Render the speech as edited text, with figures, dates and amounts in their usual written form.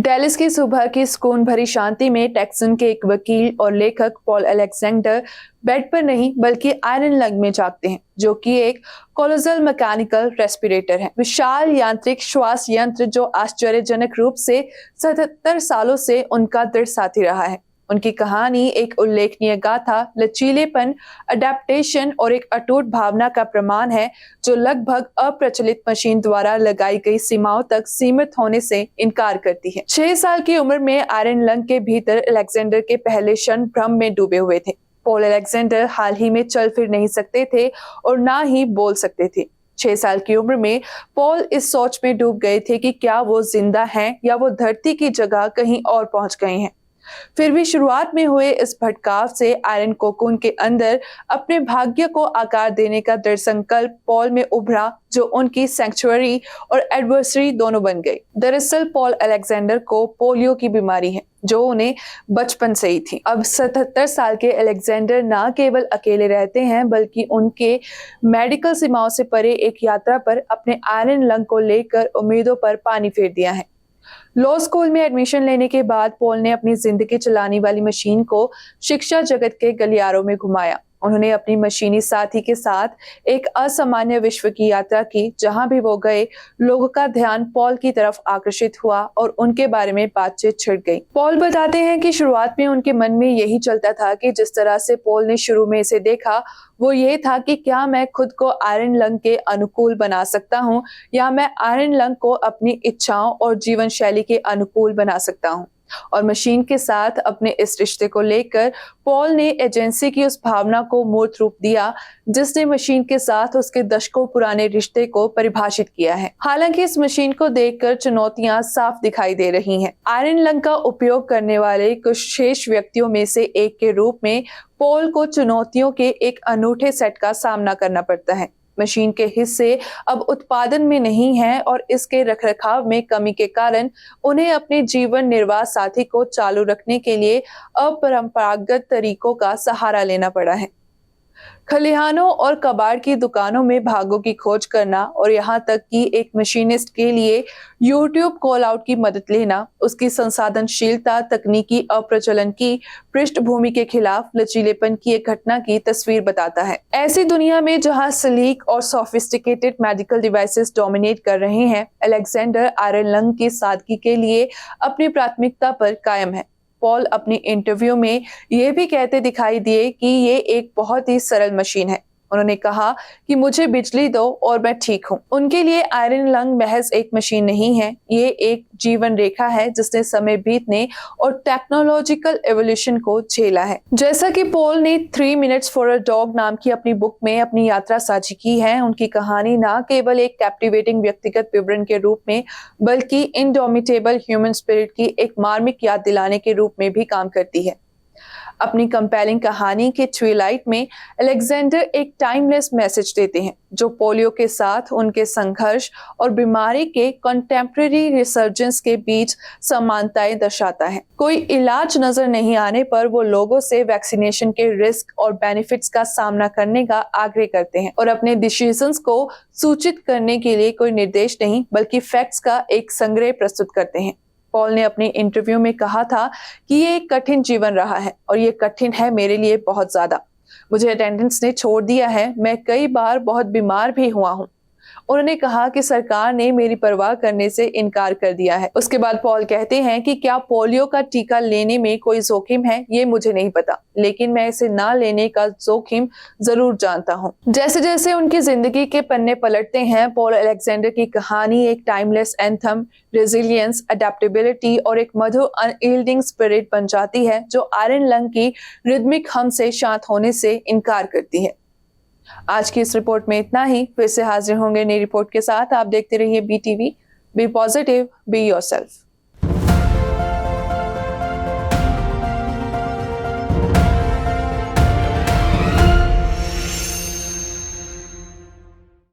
Dallas की सुबह की सुकून भरी शांति में टेक्सन के एक वकील और लेखक पॉल अलेक्जेंडर बेड पर नहीं बल्कि आयरन लंग में जागते हैं, जो कि एक कोलोजल मैकेनिकल रेस्पिरेटर है। विशाल यांत्रिक श्वास यंत्र जो आश्चर्यजनक रूप से 77 सालों से उनका दृढ़ साथी रहा है। उनकी कहानी एक उल्लेखनीय गाथा, लचीलेपन, अडेप्टेशन और एक अटूट भावना का प्रमाण है, जो लगभग अप्रचलित मशीन द्वारा लगाई गई सीमाओं तक सीमित होने से इनकार करती है। 6 साल की उम्र में आयरन लंग के भीतर अलेक्जेंडर के पहले क्षण भ्रम में डूबे हुए थे। पॉल अलेक्जेंडर हाल ही में चल फिर नहीं सकते थे और ना ही बोल सकते थे। 6 साल की उम्र में पॉल इस सोच में डूब गए थे कि क्या वो जिंदा हैं या वो धरती की जगह कहीं और पहुंच गए हैं। फिर भी शुरुआत में हुए इस भटकाव से आयरन कोकून के अंदर अपने भाग्य को आकार देने का दृढ़ संकल्प पॉल में उभरा, जो उनकी सैंक्चुअरी और एडवर्सरी दोनों बन गई। दरअसल पॉल अलेक्जेंडर को पोलियो की बीमारी है, जो उन्हें बचपन से ही थी। अब 77 साल के अलेक्जेंडर न केवल अकेले रहते हैं, बल्कि उनके मेडिकल सीमाओं से परे एक यात्रा पर अपने आयरन लंग को लेकर उम्मीदों पर पानी फेर दिया है। लॉ स्कूल में एडमिशन लेने के बाद पॉल ने अपनी जिंदगी चलाने वाली मशीन को शिक्षा जगत के गलियारों में घुमाया। उन्होंने अपनी मशीनी साथी के साथ एक असामान्य विश्व की यात्रा की। जहां भी वो गए, लोगों का ध्यान पॉल की तरफ आकर्षित हुआ और उनके बारे में बातचीत छिड़ गई। पॉल बताते हैं कि शुरुआत में उनके मन में यही चलता था कि जिस तरह से पॉल ने शुरू में इसे देखा, वो ये था कि क्या मैं खुद को आयरन लंग के अनुकूल बना सकता हूँ, या मैं आयरन लंग को अपनी इच्छाओं और जीवन शैली के अनुकूल बना सकता हूँ। और मशीन के साथ अपने इस रिश्ते को लेकर पॉल ने एजेंसी की उस भावना को मूर्त रूप दिया, जिसने मशीन के साथ उसके दशकों पुराने रिश्ते को परिभाषित किया है। हालांकि इस मशीन को देखकर चुनौतियां साफ दिखाई दे रही हैं। आयरन लंग का उपयोग करने वाले कुछ शेष व्यक्तियों में से एक के रूप में पॉल को चुनौतियों के एक अनूठे सेट का सामना करना पड़ता है। मशीन के हिस्से अब उत्पादन में नहीं हैं और इसके रखरखाव में कमी के कारण उन्हें अपने जीवन निर्वाह साथी को चालू रखने के लिए अपरंपरागत तरीकों का सहारा लेना पड़ा है। खलिहानों और कबाड़ की दुकानों में भागों की खोज करना और यहाँ तक कि एक मशीनिस्ट के लिए YouTube कॉल आउट की मदद लेना, उसकी संसाधनशीलता तकनीकी अप्रचलन की पृष्ठभूमि के खिलाफ लचीलेपन की एक घटना की तस्वीर बताता है। ऐसी दुनिया में जहाँ स्लीक और सोफिस्टिकेटेड मेडिकल डिवाइसेस डोमिनेट कर रहे हैं, अलेक्जेंडर आयरन लंग की सादगी के लिए अपनी प्राथमिकता पर कायम है। पॉल अपनी इंटरव्यू में ये भी कहते दिखाई दिए कि ये एक बहुत ही सरल मशीन है। उन्होंने कहा कि मुझे बिजली दो और मैं ठीक हूँ। उनके लिए आयरन लंग महज एक मशीन नहीं है, ये एक जीवन रेखा है जिसने समय बीतने और टेक्नोलॉजिकल एवोल्यूशन को झेला है। जैसा कि पॉल ने 3 Minutes for a Dog नाम की अपनी बुक में अपनी यात्रा साझी की है, उनकी कहानी न केवल एक कैप्टिवेटिंग व्यक्तिगत विवरण के रूप में, बल्कि इंडोमिटेबल ह्यूमन स्पिरिट की एक मार्मिक याद दिलाने के रूप में भी काम करती है। अपनी कंपेलिंग कहानी के ट्विलाइट में अलेक्जेंडर एक टाइमलेस मैसेज देते हैं, जो पोलियो के साथ उनके संघर्ष और बीमारी के कंटेम्प्रेरी रिसर्जेंस के बीच समानताएं दर्शाता है। कोई इलाज नजर नहीं आने पर वो लोगों से वैक्सीनेशन के रिस्क और बेनिफिट्स का सामना करने का आग्रह करते हैं और अपने डिसीजंस को सूचित करने के लिए कोई निर्देश नहीं, बल्कि फैक्ट्स का एक संग्रह प्रस्तुत करते हैं। पॉल ने अपने इंटरव्यू में कहा था कि ये एक कठिन जीवन रहा है और ये कठिन है मेरे लिए बहुत ज्यादा। मुझे अटेंडेंस ने छोड़ दिया है, मैं कई बार बहुत बीमार भी हुआ हूँ। उन्होंने कहा कि सरकार ने मेरी परवाह करने से इनकार कर दिया है। उसके बाद पॉल कहते हैं कि क्या पोलियो का टीका लेने में कोई जोखिम है, ये मुझे नहीं पता, लेकिन मैं इसे ना लेने का जोखिम जरूर जानता हूँ। जैसे जैसे उनकी जिंदगी के पन्ने पलटते हैं, पॉल अलेक्जेंडर की कहानी एक टाइमलेस एंथम, रेजिलियंस, अडेप्टेबिलिटी और एक मधुर अनयील्डिंग स्पिरिट बन जाती है, जो आयरन लंग की रिदमिक हम से शांत होने से इनकार करती है। आज की इस रिपोर्ट में इतना ही। फिर से हाजिर होंगे नई रिपोर्ट के साथ। आप देखते रहिए BTV। Be positive, be yourself.